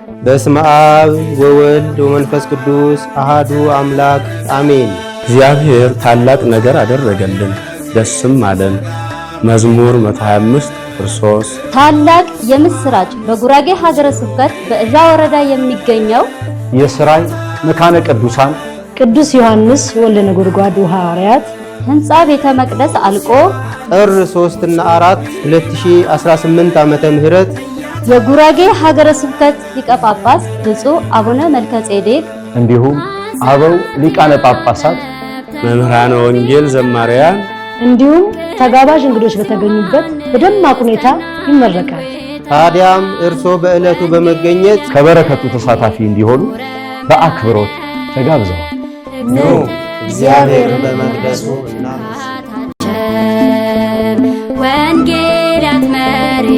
በስመ አብ ወወልድ ወመንፈስ ቅዱስ አሃዱ አምላክ አሜን። እግዚአብሔር ታላቅ ነገር አደረገልን ደስም አለን። መዝሙር 125 ክርስቶስ። ታላቅ የምስራች በጉራጌ ሀገረ ስብከት በእዣ ወረዳ የሚገኘው የስራይ መካነ ቅዱሳን ቅዱስ ዮሐንስ ወልደ ነጎድጓድ ሐዋርያት ህንጻ ቤተ መቅደስ አልቆ ጥር 3 እና 4 2018 ዓመተ ምህረት የጉራጌ ሀገረ ስብከት ሊቀ ጳጳስ ብፁዕ አቡነ መልከጼዴቅ እንዲሁም አበው ሊቃነ ጳጳሳት፣ መምህራነ ወንጌል፣ ዘማሪያን እንዲሁም ተጋባዥ እንግዶች በተገኙበት በደማቅ ሁኔታ ይመረቃል። ታዲያም እርሶ በዕለቱ በመገኘት ከበረከቱ ተሳታፊ እንዲሆኑ በአክብሮት ተጋብዘዋል። ኑ እግዚአብሔር በመቅደሱ እናመስግን። ወንጌላት መሪ